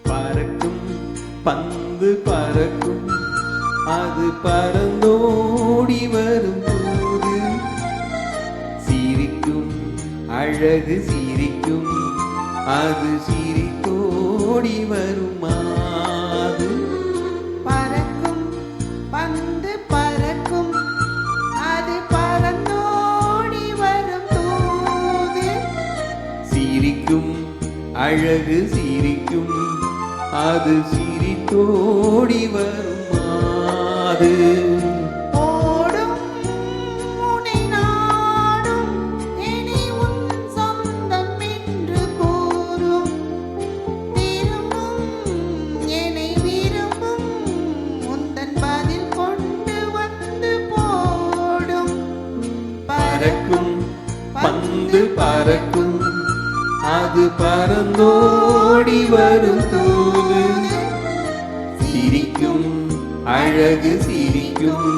பறக்கும் பந்து பறக்கும், அது பறந்தோடி வரும் போது சிரிக்கும் அழகு சிரிக்கும், அது சிரித்தோடி வருமாது. பறக்கும் பந்து பறக்கும், அது பறந்தோடி வரும் போது சிரிக்கும் அழகு சிரிக்கும், அது சிரித்தோடி வருமாது. ஓடும் உனை நாடும், இனி உன் சொந்தம் என்று கூறும். திரும்பும் என்னை விரும்பும், உந்தன் பதில் கொண்டு வந்து போடும். பறக்கும் பந்து பறக்கும், அது பறந்தோடி வரும் தூது சிரிக்கும் அழகு சிரிக்கும்,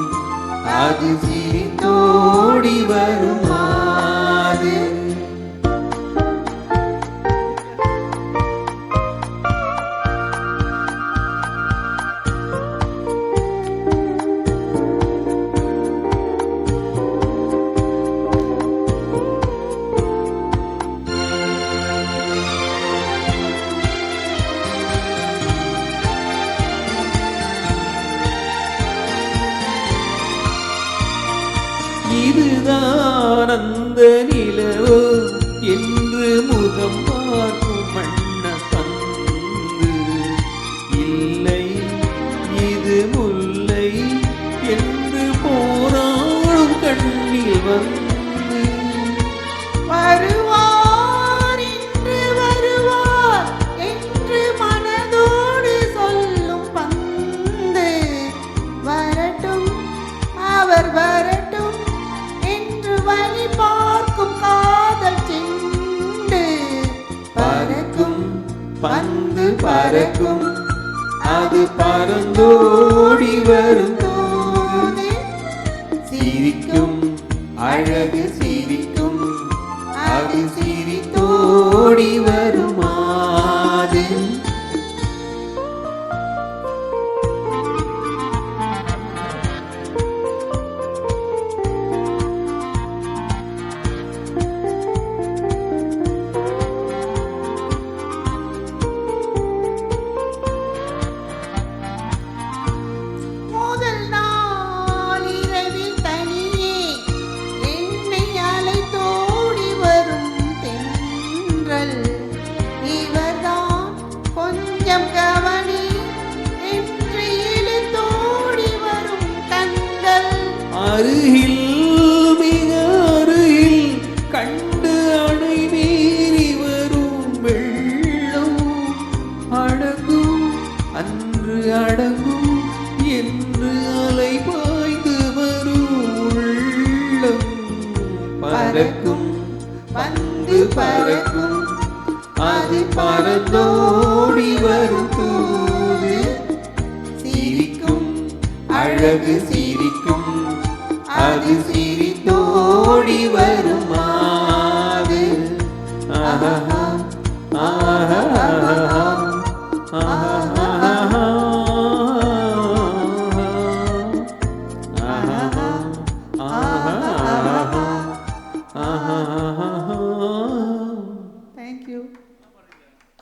அது சிரித்தோடி வருமாது. இதுதான் அந்த நிலவு என்று முகம் பார்க்கும் மண்ண பந்து. இல்லை இது முல்லை என்று போராடும் கண்ணில் வந்து. வருவார் இன்று வருவார் என்று மனதோடு சொல்லும் பந்து. வரட்டும் அவர் வரட்டும் என்று வழி பார்க்கும் காதல் செண்டு. பறக்கும் பந்து பறக்கும், அது பறந்தோடி வரும் தூது சிரிக்கும் அழகு சிரிக்கும், அது சிரித்தோடி வருமாது. முதல் நாள் இரவில் தனியே என்னை அலைத்தோடி வரும் தென்றல். இவர்தான் கொஞ்சம் கவனி என்று இழுத்தோடி வரும் கண்கள். அருகில் மிக அருகில் கண்டு அணை மீறி வரும் வெள்ளம். அடங்கும் அன்று அடங்கும் என்று அலை பாய்ந்து வரும் உள்ளம். பறக்கும் பந்து பறக்கும், அது பறந்தோடி வரும் தூது சிரிக்கும் அழகு சிரிக்கும், அது சிரித்தோடி வருமாது. ஆஹா ஆஹா ஆஹா.